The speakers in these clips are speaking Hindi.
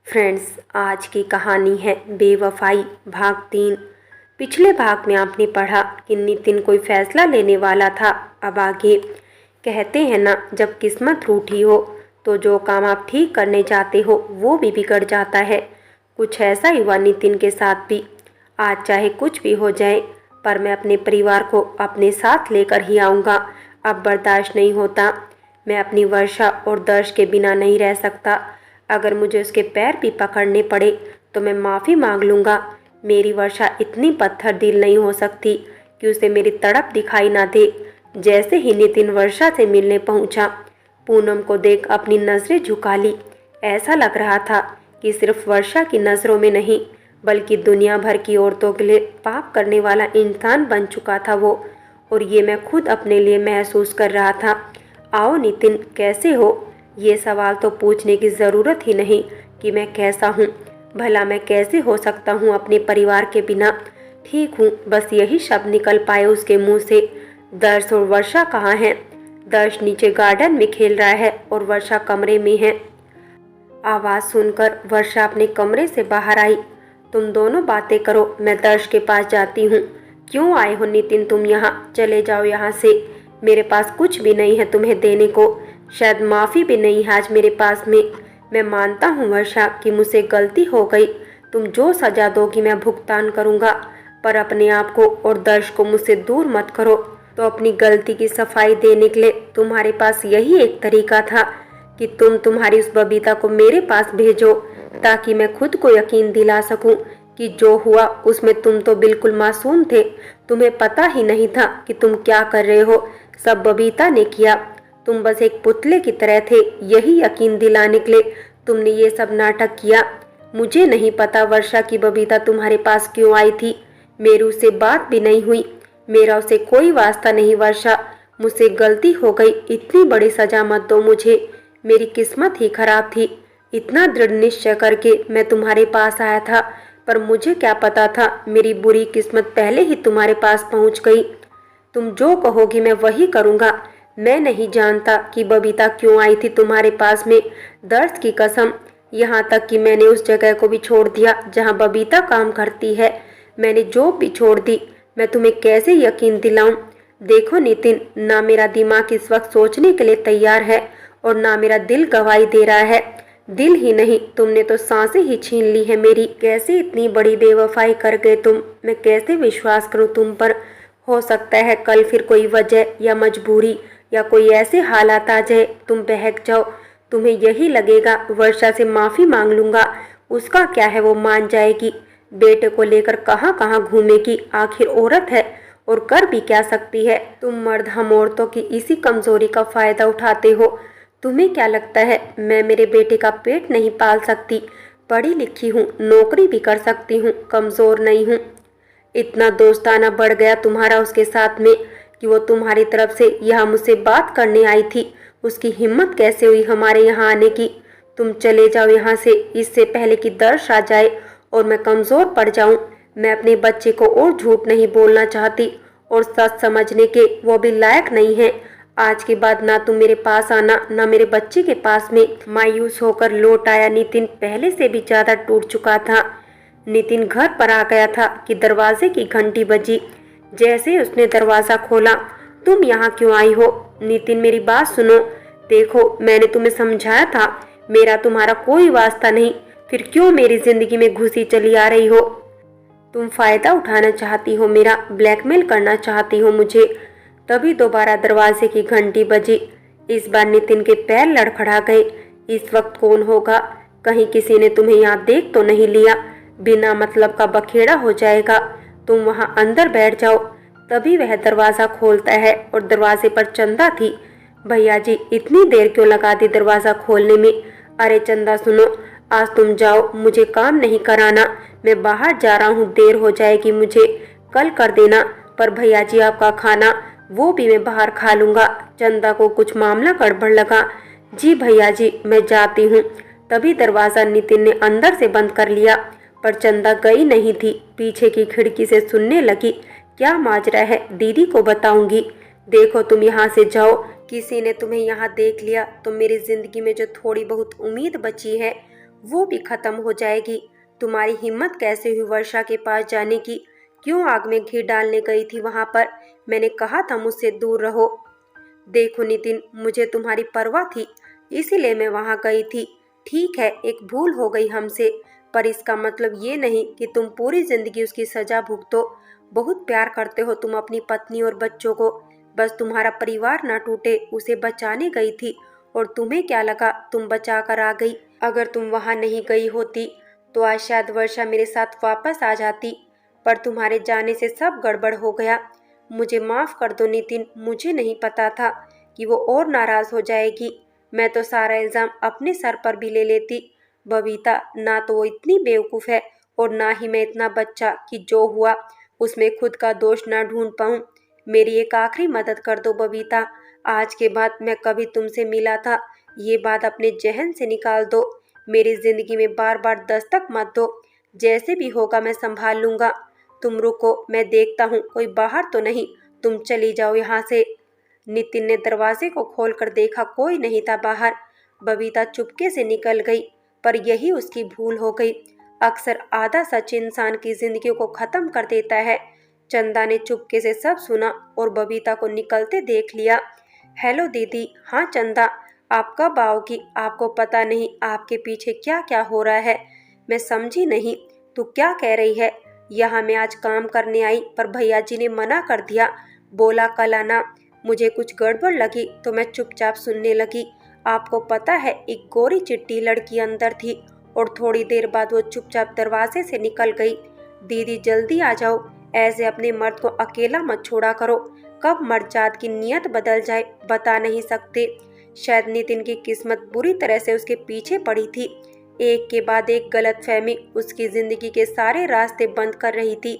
फ्रेंड्स, आज की कहानी है बेवफाई भाग 3। पिछले भाग में आपने पढ़ा कि नितिन कोई फैसला लेने वाला था। अब आगे कहते हैं ना, जब किस्मत रूठी हो तो जो काम आप ठीक करने जाते हो वो भी बिगड़ जाता है। कुछ ऐसा ही हुआ नितिन के साथ भी। आज चाहे कुछ भी हो जाए, पर मैं अपने परिवार को अपने साथ लेकर ही आऊँगा। अब बर्दाश्त नहीं होता। मैं अपनी वर्षा और दर्श के बिना नहीं रह सकता। अगर मुझे उसके पैर भी पकड़ने पड़े तो मैं माफ़ी मांग लूँगा। मेरी वर्षा इतनी पत्थर दिल नहीं हो सकती कि उसे मेरी तड़प दिखाई ना दे। जैसे ही नितिन वर्षा से मिलने पहुँचा, पूनम को देख अपनी नज़रें झुका ली। ऐसा लग रहा था कि सिर्फ वर्षा की नज़रों में नहीं, बल्कि दुनिया भर की औरतों के लिए पाप करने वाला इंसान बन चुका था वो। और ये मैं खुद अपने लिए महसूस कर रहा था। आओ नितिन, कैसे हो? ये सवाल तो पूछने की ज़रूरत ही नहीं कि मैं कैसा हूँ। भला मैं कैसे हो सकता हूँ अपने परिवार के बिना? ठीक हूँ, बस यही शब्द निकल पाए उसके मुंह से। दर्श और वर्षा कहाँ हैं? दर्श नीचे गार्डन में खेल रहा है और वर्षा कमरे में है। आवाज़ सुनकर वर्षा अपने कमरे से बाहर आई। तुम दोनों बातें करो, मैं दर्श के पास जाती हूँ। क्यों आए हो नितिन तुम यहाँ? चले जाओ यहाँ से। मेरे पास कुछ भी नहीं है तुम्हें देने को। शायद माफ़ी भी नहीं है आज मेरे पास में। मैं मानता हूँ वर्षा कि मुझसे गलती हो गई। तुम जो सज़ा दोगी मैं भुगतान करूँगा, पर अपने आप को और दर्श को मुझसे दूर मत करो। तो अपनी गलती की सफाई देने के लिए तुम्हारे पास यही एक तरीका था कि तुम तुम्हारी उस बबीता को मेरे पास भेजो, ताकि मैं खुद को यकीन दिला सकूं कि जो हुआ उसमें तुम तो बिल्कुल मासूम थे। तुम्हें पता ही नहीं था कि तुम क्या कर रहे हो। सब बबीता ने किया। तुम बस एक पुतले की तरह थे। यही यकीन दिलाने के लिए तुमने ये सब नाटक किया। मुझे नहीं पता वर्षा की बबीता तुम्हारे पास क्यों आई थी। मेरी उससे बात भी नहीं हुई। मेरा उसे कोई वास्ता नहीं वर्षा। मुझसे गलती हो गई। इतनी बड़ी सजा मत दो मुझे। मेरी किस्मत ही खराब थी। इतना दृढ़ निश्चय करके मैं तुम्हारे पास आया था, पर मुझे क्या पता था मेरी बुरी किस्मत पहले ही तुम्हारे पास पहुंच गई। तुम जो कहोगी मैं वही करूँगा। मैं नहीं जानता कि बबीता क्यों आई थी तुम्हारे पास में। दर्द की कसम, यहाँ तक कि मैंने उस जगह को भी छोड़ दिया जहाँ बबीता काम करती है। मैंने जॉब भी छोड़ दी। मैं तुम्हें कैसे यकीन दिलाऊं? देखो नितिन, ना मेरा दिमाग इस वक्त सोचने के लिए तैयार है और ना मेरा दिल गवाही दे रहा है। दिल ही नहीं, तुमने तो सांसें ही छीन ली है मेरी। कैसे इतनी बड़ी बेवफाई कर गए तुम? मैं कैसे विश्वास करूं तुम पर? हो सकता है कल फिर कोई वजह या मजबूरी या कोई ऐसे हालात आ जाए तुम बहक जाओ। तुम्हें यही लगेगा वर्षा से माफ़ी मांग लूँगा, उसका क्या है, वो मान जाएगी। बेटे को लेकर कहाँ कहाँ घूमेगी, आखिर औरत है और कर भी क्या सकती है। तुम मर्द हम औरतों की इसी कमज़ोरी का फ़ायदा उठाते हो। तुम्हें क्या लगता है मैं मेरे बेटे का पेट नहीं पाल सकती? पढ़ी लिखी हूँ, नौकरी भी कर सकती हूँ, कमज़ोर नहीं हूँ। इतना दोस्ताना बढ़ गया तुम्हारा उसके साथ में कि वो तुम्हारी तरफ से यहाँ मुझसे बात करने आई थी। उसकी हिम्मत कैसे हुई हमारे यहाँ आने की? तुम चले जाओ यहाँ से, इससे पहले कि दर्श आ जाए और मैं कमज़ोर पड़ जाऊँ। मैं अपने बच्चे को और झूठ नहीं बोलना चाहती, और सच समझने के वो भी लायक नहीं है। आज के बाद ना तुम मेरे पास आना, ना मेरे बच्चे के पास में। मायूस होकर लौट आया नितिन पहले से भी ज़्यादा टूट चुका था। नितिन घर पर आ गया था कि दरवाजे की घंटी बजी। जैसे उसने दरवाज़ा खोला, तुम यहाँ क्यों आई हो? नितिन, मेरी बात सुनो। देखो, मैंने तुम्हें समझाया था मेरा तुम्हारा कोई वास्ता नहीं, फिर क्यों मेरी जिंदगी में घुसी चली आ रही हो? तुम फ़ायदा उठाना चाहती हो मेरा, ब्लैकमेल करना चाहती हो मुझे। तभी दोबारा दरवाजे की घंटी बजी। इस बार नितिन के पैर लड़खड़ा गए। इस वक्त कौन होगा? कहीं किसी ने तुम्हें यहाँ देख तो नहीं लिया? बिना मतलब का बखेड़ा हो जाएगा। तुम वहाँ अंदर बैठ जाओ। तभी वह दरवाज़ा खोलता है और दरवाजे पर चंदा थी। भैया जी, इतनी देर क्यों लगा दी दरवाज़ा खोलने में? अरे चंदा सुनो, आज तुम जाओ, मुझे काम नहीं कराना। मैं बाहर जा रहा हूँ, देर हो जाएगी मुझे। कल कर देना। पर भैया जी, आपका खाना वो भी मैं बाहर खा लूँगा। चंदा को कुछ मामला गड़बड़ लगा। जी भैया जी, मैं जाती हूँ। तभी दरवाज़ा नितिन ने अंदर से बंद कर लिया, पर चंदा गई नहीं थी। पीछे की खिड़की से सुनने लगी। क्या माजरा है, दीदी को बताऊंगी। देखो, तुम यहाँ से जाओ। किसी ने तुम्हें यहाँ देख लिया तो मेरी जिंदगी में जो थोड़ी बहुत उम्मीद बची है वो भी खत्म हो जाएगी। तुम्हारी हिम्मत कैसे हुई वर्षा के पास जाने की? क्यों आग में घी डालने गई थी वहां पर? मैंने कहा था मुझसे दूर रहो। देखो नितिन, मुझे तुम्हारी परवाह थी, इसीलिए मैं वहां गई थी। ठीक है, एक भूल हो गई हमसे, पर इसका मतलब ये नहीं कि तुम पूरी जिंदगी उसकी सजा भुगतो। बहुत प्यार करते हो तुम अपनी पत्नी और बच्चों को। बस तुम्हारा परिवार ना टूटे उसे बचाने गई थी, और तुम्हें क्या लगा तुम बचा कर आ गई? अगर तुम वहां नहीं गई होती तो आज शायद वर्षा मेरे साथ वापस आ जाती, पर तुम्हारे जाने से सब गड़बड़ हो गया। मुझे माफ कर दो नितिन, मुझे नहीं पता था कि वो और नाराज हो जाएगी। मैं तो सारा इल्जाम अपने सर पर भी ले लेती। बबीता, ना तो वो इतनी बेवकूफ़ है और ना ही मैं इतना बच्चा कि जो हुआ उसमें खुद का दोष ना ढूंढ पाऊँ। मेरी एक आखिरी मदद कर दो बबीता। आज के बाद मैं कभी तुमसे मिला था, ये बात अपने जहन से निकाल दो। मेरी जिंदगी में बार बार दस्तक मत दो। जैसे भी होगा मैं संभाल लूंगा। तुम रुको, मैं देखता हूँ कोई बाहर तो नहीं। तुम चली जाओ यहाँ से। नितिन ने दरवाजे को खोलकर देखा, कोई नहीं था बाहर। बबीता चुपके से निकल गई, पर यही उसकी भूल हो गई। अक्सर आधा सच इंसान की जिंदगी को खत्म कर देता है। चंदा ने चुपके से सब सुना और बबीता को निकलते देख लिया। हेलो दीदी। हाँ चंदा, आप कब आओगी? आपको पता नहीं आपके पीछे क्या क्या हो रहा है। मैं समझी नहीं, तू क्या कह रही है? यहाँ मैं आज काम करने आई, पर भैया जी ने मना कर दिया। बोला कल आना। मुझे कुछ गड़बड़ लगी तो मैं चुपचाप सुनने लगी। आपको पता है, एक गोरी चिट्टी लड़की अंदर थी और थोड़ी देर बाद वो चुपचाप दरवाजे से निकल गई। दीदी जल्दी आ जाओ, ऐसे अपने मर्द को अकेला मत छोड़ा करो। कब मर्द जात की नीयत बदल जाए बता नहीं सकते। शायद नितिन की किस्मत बुरी तरह से उसके पीछे पड़ी थी। एक के बाद एक गलतफहमी उसकी जिंदगी के सारे रास्ते बंद कर रही थी।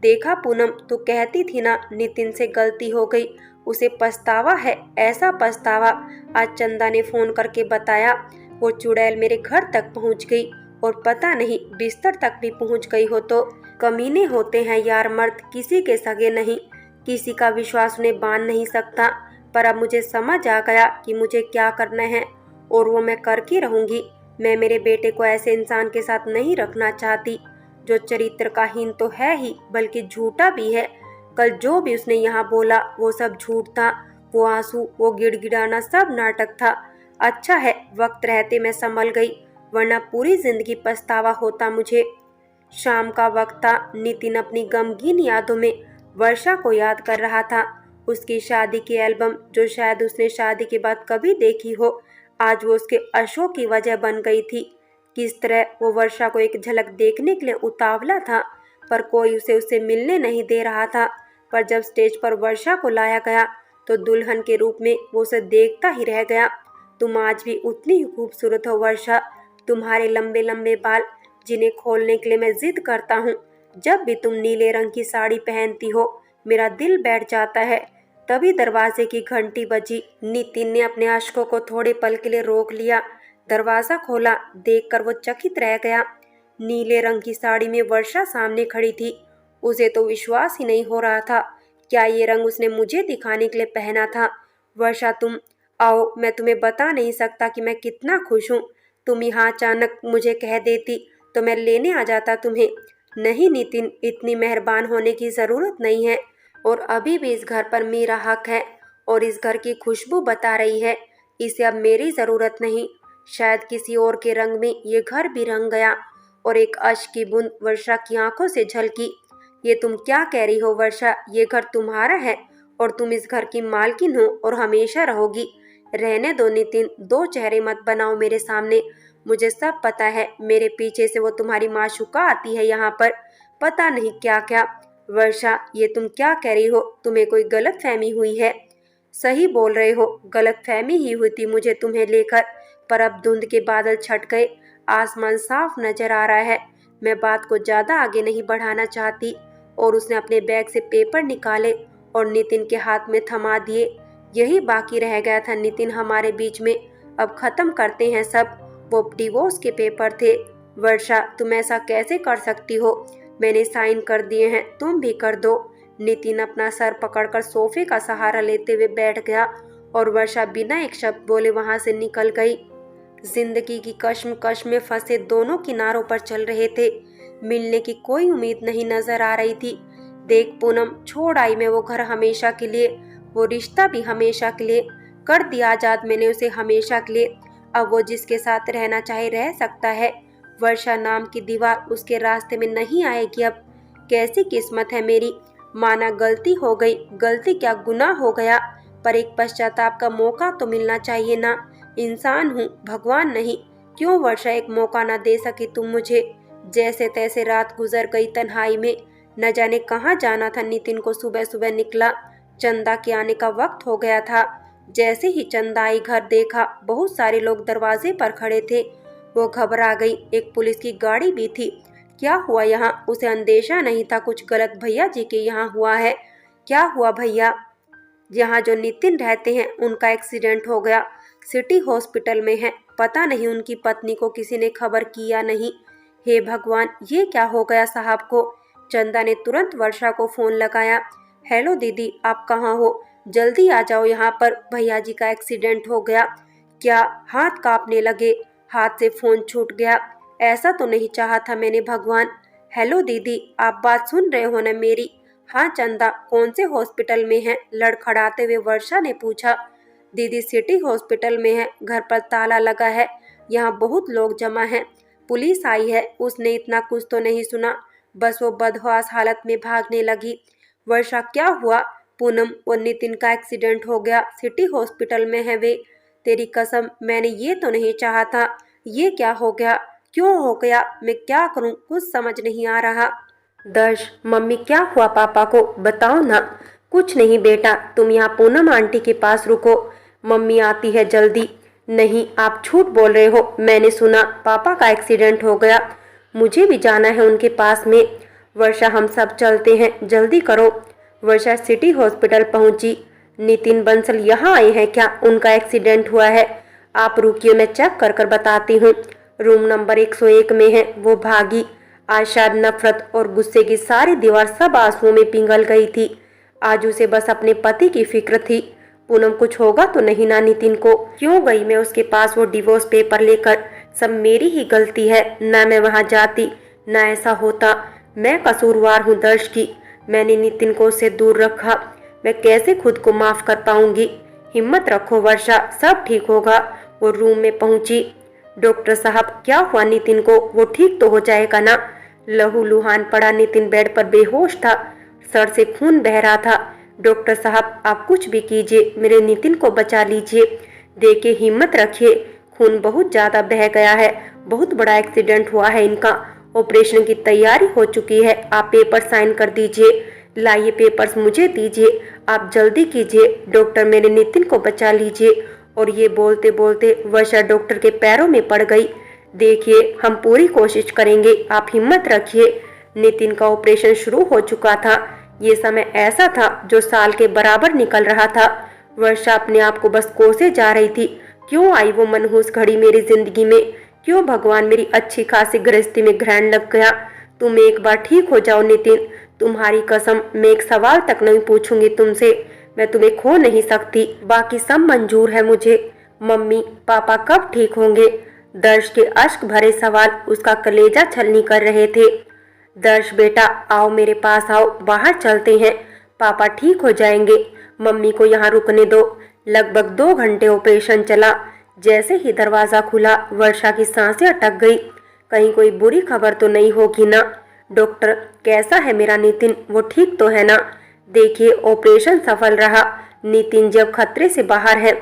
देखा पूनम, तू कहती थी ना नितिन से गलती हो गई, उसे पछतावा है। ऐसा पछतावा आज चंदा ने फोन करके बताया। वो चुड़ैल मेरे घर तक पहुंच गई, और पता नहीं बिस्तर तक भी पहुंच गई हो तो। कमीने होते हैं यार मर्द, किसी के सगे नहीं। किसी का विश्वास उन्हें बांध नहीं सकता। पर अब मुझे समझ आ गया कि मुझे क्या करना है, और वो मैं करके रहूंगी। मैं मेरे बेटे को ऐसे इंसान के साथ नहीं रखना चाहती, जो चरित्र का हीन तो है ही बल्कि झूठा भी है। कल जो भी उसने यहाँ बोला वो सब झूठ था। वो आंसू, वो गिड़गिड़ाना सब नाटक था। अच्छा है वक्त रहते मैं संभल गई, वरना पूरी जिंदगी पछतावा होता मुझे। शाम का वक्त था। नितिन अपनी गमगीन यादों में वर्षा को याद कर रहा था। उसकी शादी की एल्बम, जो शायद उसने शादी के बाद कभी देखी हो, आज वो उसके अशोक की वजह बन गई थी। किस तरह वो वर्षा को एक झलक देखने के लिए उतावला था, पर कोई उसे उससे मिलने नहीं दे रहा था। पर जब स्टेज पर वर्षा को लाया गया तो दुल्हन के रूप में वो उसे देखता ही रह गया। तुम आज भी उतनी ही खूबसूरत हो वर्षा। तुम्हारे लंबे लंबे बाल, जिन्हें खोलने के लिए मैं जिद करता हूँ। जब भी तुम नीले रंग की साड़ी पहनती हो मेरा दिल बैठ जाता है। तभी दरवाजे की घंटी बजी। नितिन ने अपने अश्कों को थोड़े पल के लिए रोक लिया। दरवाजा खोला, देखकर वो चकित रह गया। नीले रंग की साड़ी में वर्षा सामने खड़ी थी। उसे तो विश्वास ही नहीं हो रहा था। क्या ये रंग उसने मुझे दिखाने के लिए पहना था? वर्षा तुम आओ, मैं तुम्हें बता नहीं सकता कि मैं कितना खुश हूँ। तुम यहाँ अचानक मुझे कह देती तो मैं लेने आ जाता तुम्हें। नहीं नितिन, इतनी मेहरबान होने की ज़रूरत नहीं है, और अभी भी इस घर पर मेरा हक है, और इस घर की खुशबू बता रही है इसे अब मेरी ज़रूरत नहीं। शायद किसी और के रंग में ये घर भी रंग गया। और एक अश्क की बूंद वर्षा की आंखों से झलकी। ये तुम क्या कह रही हो वर्षा? ये घर तुम्हारा है और तुम इस घर की मालकिन हो और हमेशा रहोगी। रहने दो नितिन, दो चेहरे मत बनाओ मेरे सामने। मुझे सब पता है, मेरे पीछे से वो तुम्हारी माशूका आती है यहाँ पर, पता नहीं क्या क्या। वर्षा, ये तुम क्या कह रही हो? तुम्हें कोई गलत फहमी हुई है? सही बोल रहे हो, गलत फहमी ही हुई थी मुझे तुम्हें लेकर, पर अब धुंध के बादल छट गए, आसमान साफ नजर आ रहा है। मैं बात को ज्यादा आगे नहीं बढ़ाना चाहती। और उसने अपने बैग से पेपर निकाले और नितिन के हाथ में थमा दिए। यही बाकी रह गया था नितिन हमारे बीच में। अब खत्म करते हैं सब। वो डिवोर्स के पेपर थे। वर्षा, तुम ऐसा कैसे कर सकती हो? मैंने साइन कर दिए हैं, तुम भी कर दो। नितिन अपना सर पकड़कर सोफे का सहारा लेते हुए बैठ गया, और वर्षा बिना एक शब्द बोले वहां से निकल गई। जिंदगी की कश्मकश में फंसे दोनों किनारों पर चल रहे थे। मिलने की कोई उम्मीद नहीं नजर आ रही थी। देख पूनम, छोड़ आई मैं वो घर हमेशा के लिए, वो रिश्ता भी हमेशा के लिए। कर दिया आजाद मैंने उसे हमेशा के लिए। अब वो जिसके साथ रहना चाहे रह सकता है। वर्षा नाम की दीवार उसके रास्ते में नहीं आएगी अब। कैसी किस्मत है मेरी। माना गलती हो गई, गलती क्या गुनाह हो गया, पर एक पश्चाताप का मौका तो मिलना चाहिए ना। इंसान हूँ, भगवान नहीं। क्यों वर्षा एक मौका ना दे सकी तुम मुझे। जैसे तैसे रात गुजर गई तन्हाई में। न जाने कहाँ जाना था नितिन को सुबह सुबह निकला। चंदा के आने का वक्त हो गया था। जैसे ही चंदा आई घर देखा बहुत सारे लोग दरवाजे पर खड़े थे। वो घबरा गई। एक पुलिस की गाड़ी भी थी। क्या हुआ यहाँ, उसे अंदेशा नहीं था कुछ गलत भैया जी के यहाँ हुआ है। क्या हुआ भैया। यहाँ जो नितिन रहते हैं उनका एक्सीडेंट हो गया, सिटी हॉस्पिटल में है। पता नहीं उनकी पत्नी को किसी ने खबर की या नहीं। हे भगवान, ये क्या हो गया साहब को। चंदा ने तुरंत वर्षा को फोन लगाया। हेलो दीदी, आप कहाँ हो, जल्दी आ जाओ यहाँ पर, भैया जी का एक्सीडेंट हो गया। क्या हाथ कांपने लगे, हाथ से फोन छूट गया। ऐसा तो नहीं चाहा था मैंने भगवान। हेलो दीदी, आप बात सुन रहे हो न मेरी। हाँ चंदा, कौन से हॉस्पिटल में है, लड़खड़ाते हुए वर्षा ने पूछा। दीदी सिटी हॉस्पिटल में है, घर पर ताला लगा है, यहाँ बहुत लोग जमा हैं, पुलिस आई है। उसने इतना कुछ तो नहीं सुना, बस वो बदहवास हालत में भागने लगी। वर्षा क्या हुआ। पूनम, वो नितिन का एक्सीडेंट हो गया, सिटी हॉस्पिटल में है वे। तेरी कसम, मैंने ये तो नहीं चाहा था। ये क्या हो गया, क्यों हो गया, मैं क्या करूं, कुछ समझ नहीं आ रहा। दर्श, मम्मी क्या हुआ पापा को, बताओ ना। कुछ नहीं बेटा, तुम यहाँ पूनम आंटी के पास रुको, मम्मी आती है जल्दी। नहीं, आप झूठ बोल रहे हो, मैंने सुना पापा का एक्सीडेंट हो गया। मुझे भी जाना है उनके पास में। वर्षा, हम सब चलते हैं, जल्दी करो। वर्षा सिटी हॉस्पिटल पहुंची। नितिन बंसल यहाँ आए हैं क्या, उनका एक्सीडेंट हुआ है। आप रुकिए, मैं चेक कर कर बताती हूँ। रूम नंबर 101 में है, वो भागी। आज शायद नफरत और गुस्से की सारी दीवार सब आंसुओं में पिघल गई थी। आज उसे बस अपने पति की फिक्र थी। पूनम, कुछ होगा तो नहीं ना नितिन को। क्यों गई मैं उसके पास वो डिवोर्स पेपर लेकर। सब मेरी ही गलती है, ना मैं वहां जाती, ना ऐसा होता। मैं कसूरवार हूँ दर्श की। मैंने नितिन को उससे दूर रखा। मैं कैसे खुद को माफ कर पाऊंगी। हिम्मत रखो वर्षा, सब ठीक होगा। वो रूम में पहुंची। डॉक्टर साहब, क्या हुआ नितिन को, वो ठीक तो हो जाएगा ना। लहू लुहान पड़ा नितिन बेड पर बेहोश था, सर से खून बह रहा था। डॉक्टर साहब, आप कुछ भी कीजिए, मेरे नितिन को बचा लीजिए। देखिए, हिम्मत रखिए, खून बहुत ज्यादा बह गया है, बहुत बड़ा एक्सीडेंट हुआ है इनका। ऑपरेशन की तैयारी हो चुकी है, आप पेपर साइन कर दीजिए। लाइए पेपर्स मुझे दीजिए, आप जल्दी कीजिए, डॉक्टर मेरे नितिन को बचा लीजिए। और ये बोलते बोलते वर्षा डॉक्टर के पैरों में पड़ गई। देखिए, हम पूरी कोशिश करेंगे, आप हिम्मत रखिए। नितिन का ऑपरेशन शुरू हो चुका था। ये समय ऐसा था जो साल के बराबर निकल रहा था। वर्षा अपने आप को बस कोसे जा रही थी। क्यों आई वो मनहूस घड़ी मेरी जिंदगी में। क्यों भगवान मेरी अच्छी खासी गृहस्थी में ग्रहण लग गया। तुम एक बार ठीक हो जाओ नितिन, तुम्हारी कसम, मैं एक सवाल तक नहीं पूछूंगी तुमसे। मैं तुम्हें खो नहीं सकती, बाकी सब मंजूर है मुझे। मम्मी पापा कब ठीक होंगे। दर्श के अश्क भरे सवाल उसका कलेजा छलनी कर रहे थे। दर्श बेटा, आओ मेरे पास आओ, बाहर चलते हैं, पापा ठीक हो जाएंगे। मम्मी को यहाँ रुकने दो। लगभग 2 घंटे ऑपरेशन चला। जैसे ही दरवाजा खुला वर्षा की सांसें अटक गई। कहीं कोई बुरी खबर तो नहीं होगी ना। डॉक्टर, कैसा है मेरा नितिन, वो ठीक तो है ना। देखिए, ऑपरेशन सफल रहा। नितिन जब खतरे से बाहर है।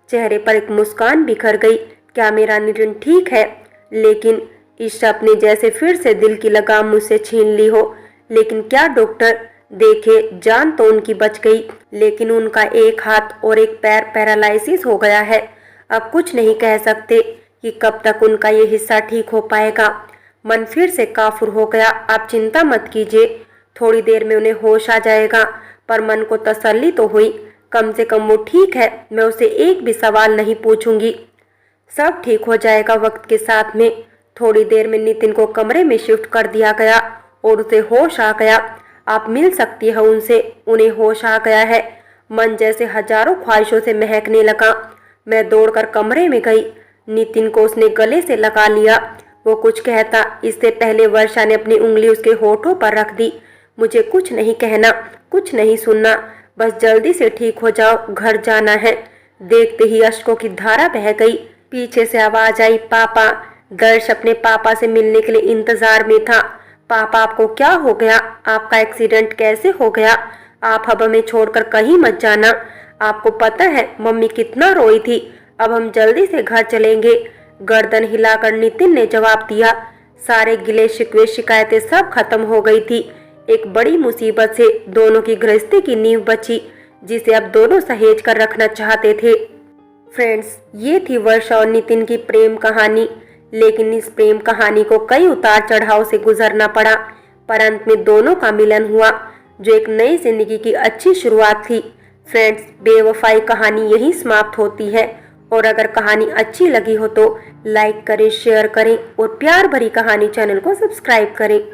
चेहरे पर एक मुस्कान बिखर गई। क्या मेरा नितिन ठीक है। लेकिन इस शब्द ने जैसे फिर से दिल की लगाम मुझसे छीन ली हो। लेकिन क्या डॉक्टर। देखे, जान तो उनकी बच गई, लेकिन उनका एक हाथ और एक पैर पैरालिसिस हो गया है। अब कुछ नहीं कह सकते कि कब तक उनका ये हिस्सा ठीक हो पाएगा। मन फिर से काफुर हो गया। आप चिंता मत कीजिए, थोड़ी देर में उन्हें होश आ जाएगा। पर मन को तसल्ली तो हुई, कम से कम वो ठीक है। मैं उसे एक भी सवाल नहीं पूछूंगी। सब ठीक हो जाएगा वक्त के साथ में। थोड़ी देर में नितिन को कमरे में शिफ्ट कर दिया गया और उसे होश आ गया। आप मिल सकती है उनसे, उन्हें होश आ गया है। मन जैसे हजारों ख्वाहिशों से महकने लगा। मैं दौड़कर कमरे में गई। नितिन को उसने गले से लगा लिया। वो कुछ कहता इससे पहले वर्षा ने अपनी उंगली उसके होठों पर रख दी। मुझे कुछ नहीं कहना, कुछ नहीं सुनना, बस जल्दी से ठीक हो जाओ, घर जाना है। देखते ही अश्कों की धारा बह गई। पीछे से आवाज आई, पापा। दर्श अपने पापा से मिलने के लिए इंतजार में था। पापा, आपको क्या हो गया? आपका एक्सीडेंट कैसे हो गया? आप अब हमें छोड़कर कहीं मत जाना। आपको पता है मम्मी कितना रोई थी। अब हम जल्दी से घर चलेंगे। गर्दन हिलाकर नितिन ने जवाब दिया। सारे गिले शिकवे शिकायतें सब खत्म हो गई थी। एक बड़ी मुसीबत से दोनों की गृहस्थी की नींव बची, जिसे अब दोनों सहेज कर रखना चाहते थे। फ्रेंड्स, ये थी वर्षा और नितिन की प्रेम कहानी। लेकिन इस प्रेम कहानी को कई उतार चढ़ाव से गुजरना पड़ा, पर अंत में दोनों का मिलन हुआ, जो एक नई जिंदगी की अच्छी शुरुआत थी। फ्रेंड्स, बेवफाई कहानी यहीं समाप्त होती है। और अगर कहानी अच्छी लगी हो तो लाइक करें, शेयर करें और प्यार भरी कहानी चैनल को सब्सक्राइब करें।